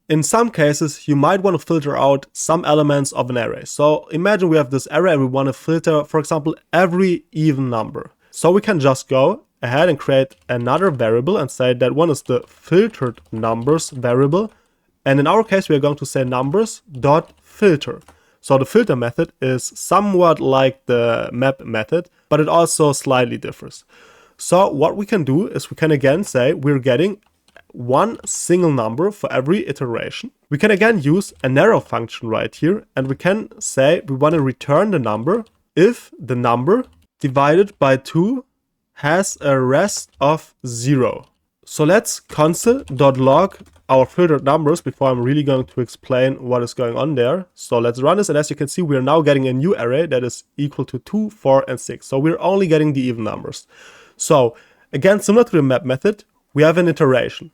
In some cases, you might want to filter out some elements of an array. So imagine we have this array and we want to filter, for example, every even number. So we can just go ahead and create another variable and say that one is the filtered numbers variable. And in our case, we are going to say numbers.filter. So the filter method is somewhat like the map method, but it also slightly differs. So what we can do is we can again say we're getting one single number for every iteration. We can again use an arrow function right here, and we can say we want to return the number if the number divided by 2 has a rest of 0. So let's console.log our filtered numbers before I'm really going to explain what is going on there. So let's run this, and as you can see, we are now getting a new array that is equal to 2, 4, and 6. So we're only getting the even numbers. So again, similar to the map method, we have an iteration.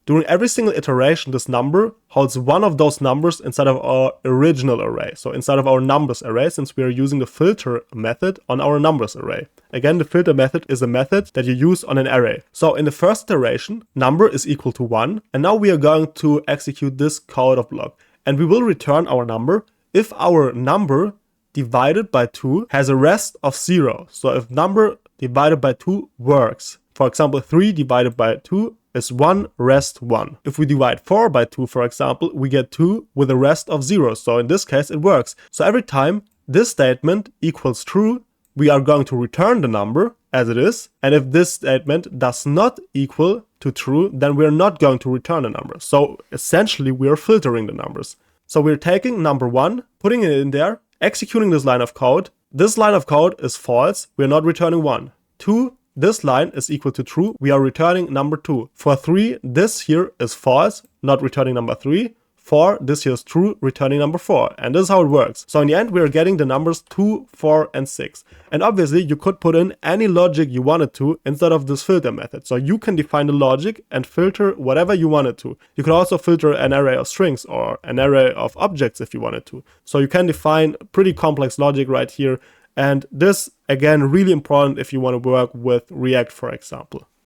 During every single iteration, this number holds one of those numbers inside of our original array. So inside of our numbers array, since we are using the filter method on our numbers array. Again, the filter method is a method that you use on an array. So in the first iteration, number is equal to 1. And now we are going to execute this code of block. And we will return our number if our number divided by 2 has a rest of 0. So if number divided by 2 works. For example, 3 divided by 2 is 1 rest 1. If we divide 4 by 2, for example, we get 2 with a rest of 0. So in this case, it works. So every time this statement equals true, we are going to return the number as it is. And if this statement does not equal to true, then we are not going to return the number. So essentially, we are filtering the numbers. So we're taking number 1, putting it in there, executing this line of code. This line of code is false. We're not returning 1. 2, this line is equal to true. We are returning number 2. For 3, this here is false, not returning number 3. 4, this here is true, returning number 4. And this is how it works. So in the end, we are getting the numbers 2, 4, and 6. And obviously, you could put in any logic you wanted to instead of this filter method. So you can define the logic and filter whatever you wanted to. You could also filter an array of strings or an array of objects if you wanted to. So you can define pretty complex logic right here. And this, again, really important if you want to work with React, for example.